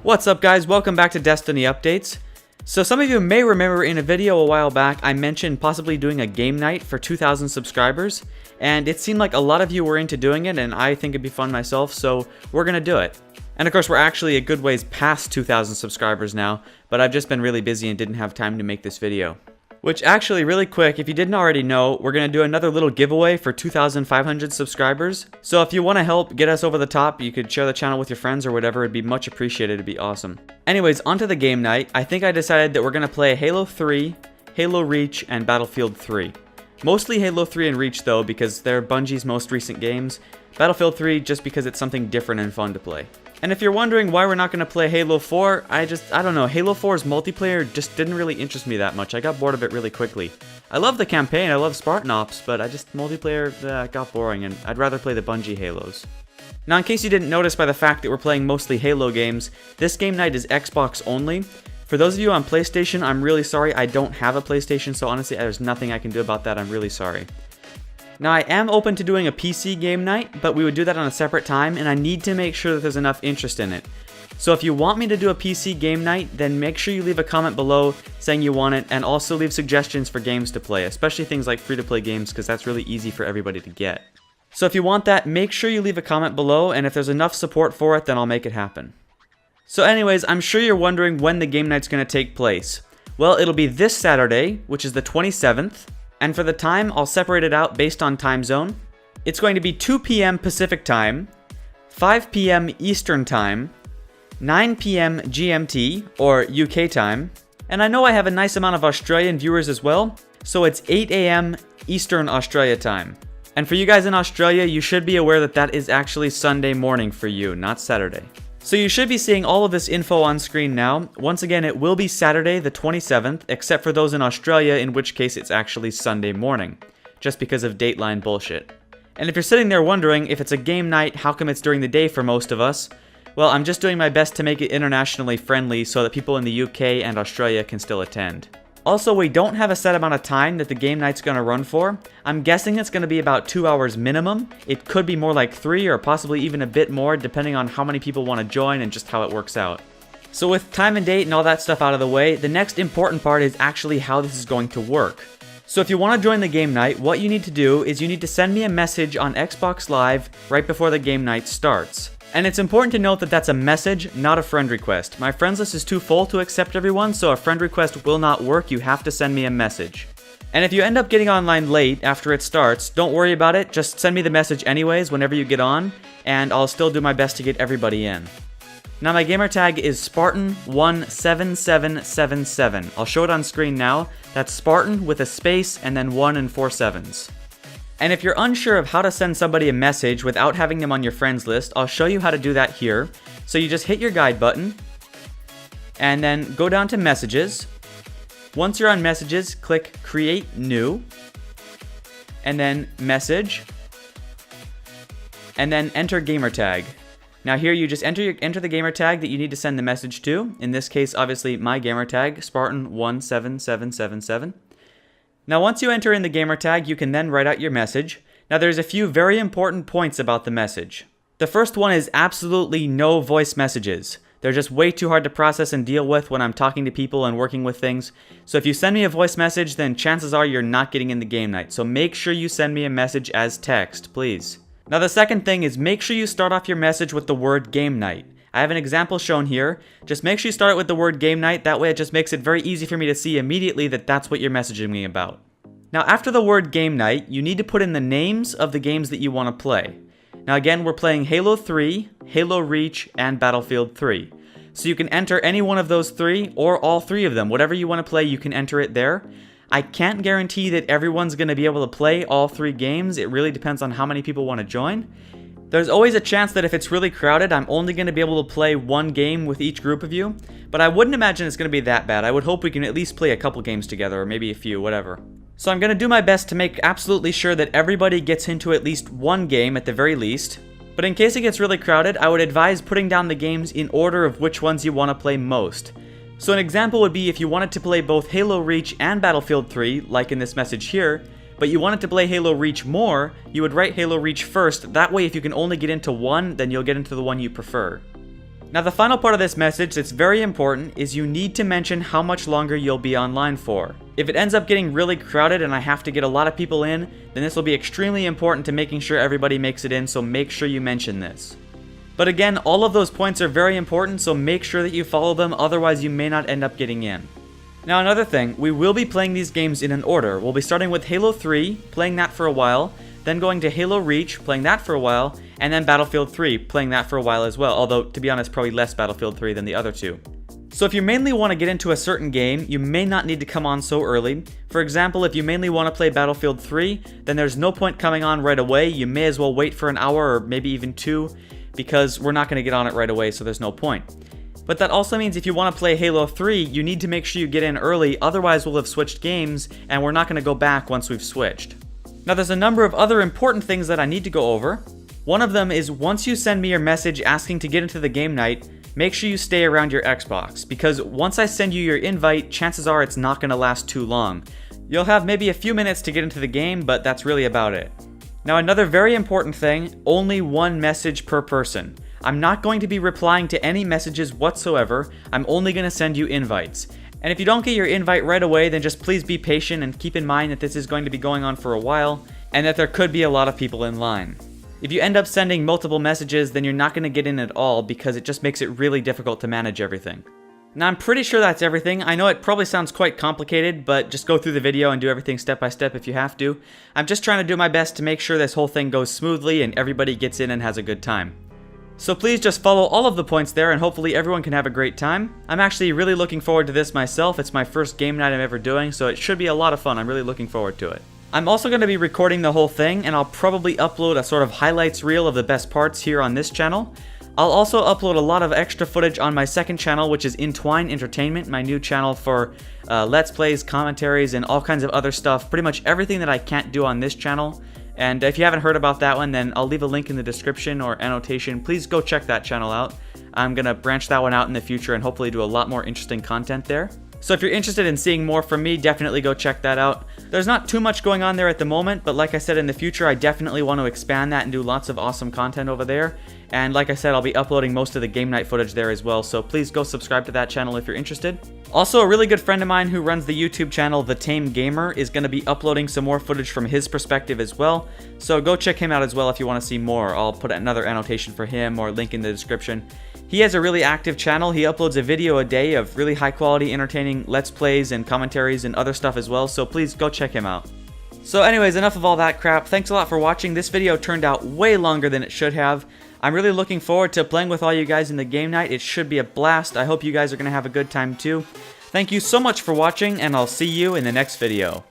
What's up guys, welcome back to Destiny Updates. So some of you may remember in a video a while back I mentioned possibly doing a game night for 2,000 subscribers, and it seemed like a lot of you were into doing it and I think it'd be fun myself, so we're gonna do it. And of course we're actually a good ways past 2,000 subscribers now, but I've just been really busy and didn't have time to make this video. Which actually, really quick, if you didn't already know, we're going to do another little giveaway for 2,500 subscribers. So if you want to help get us over the top, you could share the channel with your friends or whatever. It'd be much appreciated. It'd be awesome. Anyways, onto the game night. I think I decided that we're going to play Halo 3, Halo Reach, and Battlefield 3. Mostly Halo 3 and Reach though, because they're Bungie's most recent games. Battlefield 3 just because it's something different and fun to play. And if you're wondering why we're not going to play Halo 4, I don't know, Halo 4's multiplayer just didn't really interest me that much. I got bored of it really quickly. I love the campaign, I love Spartan Ops, but multiplayer got boring, and I'd rather play the Bungie Halos. Now in case you didn't notice by the fact that we're playing mostly Halo games, this game night is Xbox only. For those of you on PlayStation, I'm really sorry, I don't have a PlayStation, so honestly there's nothing I can do about that, I'm really sorry. Now I am open to doing a PC game night, but we would do that on a separate time, and I need to make sure that there's enough interest in it. So if you want me to do a PC game night, then make sure you leave a comment below saying you want it, and also leave suggestions for games to play, especially things like free-to-play games, because that's really easy for everybody to get. So if you want that, make sure you leave a comment below, and if there's enough support for it, then I'll make it happen. So anyways, I'm sure you're wondering when the game night's going to take place. Well, it'll be this Saturday, which is the 27th. And for the time, I'll separate it out based on time zone. It's going to be 2 p.m. Pacific time, 5 p.m. Eastern time, 9 p.m. GMT, or UK time. And I know I have a nice amount of Australian viewers as well, so it's 8 a.m. Eastern Australia time. And for you guys in Australia, you should be aware that that is actually Sunday morning for you, not Saturday. So you should be seeing all of this info on screen now. Once again, it will be Saturday the 27th, except for those in Australia, in which case it's actually Sunday morning, just because of dateline bullshit. And if you're sitting there wondering if it's a game night, how come it's during the day for most of us? Well, I'm just doing my best to make it internationally friendly so that people in the UK and Australia can still attend. Also, we don't have a set amount of time that the game night's going to run for. I'm guessing it's going to be about 2 hours minimum. It could be more like 3 or possibly even a bit more depending on how many people want to join and just how it works out. So with time and date and all that stuff out of the way, the next important part is actually how this is going to work. So if you want to join the game night, what you need to do is you need to send me a message on Xbox Live right before the game night starts. And it's important to note that that's a message, not a friend request. My friends list is too full to accept everyone, so a friend request will not work. You have to send me a message. And if you end up getting online late after it starts, don't worry about it. Just send me the message anyways whenever you get on, and I'll still do my best to get everybody in. Now my gamer tag is Spartan17777. I'll show it on screen now. That's Spartan with a space and then 1 and 4 sevens. And if you're unsure of how to send somebody a message without having them on your friends list, I'll show you how to do that here. So you just hit your guide button, and then go down to messages. Once you're on messages, click create new, and then message, and then enter gamer tag. Now here you just enter the gamer tag that you need to send the message to. In this case, obviously my gamer tag, Spartan17777. Now once you enter in the gamer tag, you can then write out your message. Now there's a few very important points about the message. The first one is absolutely no voice messages. They're just way too hard to process and deal with when I'm talking to people and working with things. So if you send me a voice message, then chances are you're not getting in the game night. So make sure you send me a message as text, please. Now the second thing is make sure you start off your message with the word game night. I have an example shown here. Just make sure you start it with the word game night. That way it just makes it very easy for me to see immediately that that's what you're messaging me about. Now after the word game night, you need to put in the names of the games that you want to play. Now again, we're playing Halo 3, Halo Reach, and Battlefield 3. So you can enter any one of those 3 or all 3 of them. Whatever you want to play, you can enter it there. I can't guarantee that everyone's going to be able to play all 3 games. It really depends on how many people want to join. There's always a chance that if it's really crowded, I'm only going to be able to play 1 game with each group of you, but I wouldn't imagine it's going to be that bad. I would hope we can at least play a couple games together, or maybe a few, whatever. So I'm going to do my best to make absolutely sure that everybody gets into at least 1 game at the very least, but in case it gets really crowded, I would advise putting down the games in order of which ones you want to play most. So an example would be if you wanted to play both Halo Reach and Battlefield 3, like in this message here, but you wanted to play Halo Reach more, you would write Halo Reach first. That way if you can only get into one, then you'll get into the one you prefer. Now the final part of this message that's very important is you need to mention how much longer you'll be online for. If it ends up getting really crowded and I have to get a lot of people in, then this will be extremely important to making sure everybody makes it in, so make sure you mention this. But again, all of those points are very important, so make sure that you follow them, otherwise you may not end up getting in. Now another thing, we will be playing these games in an order. We'll be starting with Halo 3, playing that for a while, then going to Halo Reach, playing that for a while, and then Battlefield 3, playing that for a while as well, although to be honest, probably less Battlefield 3 than the other two. So if you mainly want to get into a certain game, you may not need to come on so early. For example, if you mainly want to play Battlefield 3, then there's no point coming on right away. You may as well wait for an hour or maybe even 2, because we're not going to get on it right away, so there's no point. But that also means if you want to play Halo 3, you need to make sure you get in early, otherwise we'll have switched games, and we're not going to go back once we've switched. Now there's a number of other important things that I need to go over. One of them is once you send me your message asking to get into the game night, make sure you stay around your Xbox, because once I send you your invite, chances are it's not going to last too long. You'll have maybe a few minutes to get into the game, but that's really about it. Now another very important thing, only one message per person. I'm not going to be replying to any messages whatsoever, I'm only going to send you invites. And if you don't get your invite right away, then just please be patient and keep in mind that this is going to be going on for a while, and that there could be a lot of people in line. If you end up sending multiple messages, then you're not going to get in at all because it just makes it really difficult to manage everything. Now I'm pretty sure that's everything. I know it probably sounds quite complicated, but just go through the video and do everything step by step if you have to. I'm just trying to do my best to make sure this whole thing goes smoothly and everybody gets in and has a good time. So please just follow all of the points there and hopefully everyone can have a great time. I'm actually really looking forward to this myself. It's my first game night I'm ever doing, so it should be a lot of fun. I'm really looking forward to it. I'm also going to be recording the whole thing, and I'll probably upload a sort of highlights reel of the best parts here on this channel. I'll also upload a lot of extra footage on my second channel, which is Entwine Entertainment, my new channel for Let's Plays, commentaries, and all kinds of other stuff. Pretty much everything that I can't do on this channel. And if you haven't heard about that one, then I'll leave a link in the description or annotation. Please go check that channel out. I'm going to branch that one out in the future and hopefully do a lot more interesting content there. So if you're interested in seeing more from me, definitely go check that out. There's not too much going on there at the moment, but like I said, in the future, I definitely want to expand that and do lots of awesome content over there. And like I said, I'll be uploading most of the game night footage there as well, so please go subscribe to that channel if you're interested. Also, a really good friend of mine who runs the YouTube channel The Tame Gamer is going to be uploading some more footage from his perspective as well, so go check him out as well if you want to see more. I'll put another annotation for him or link in the description. He has a really active channel. He uploads a video a day of really high quality, entertaining Let's Plays and commentaries and other stuff as well, so please go check him out. So anyways, enough of all that crap. Thanks a lot for watching. This video turned out way longer than it should have. I'm really looking forward to playing with all you guys in the game night. It should be a blast. I hope you guys are going to have a good time too. Thank you so much for watching, and I'll see you in the next video.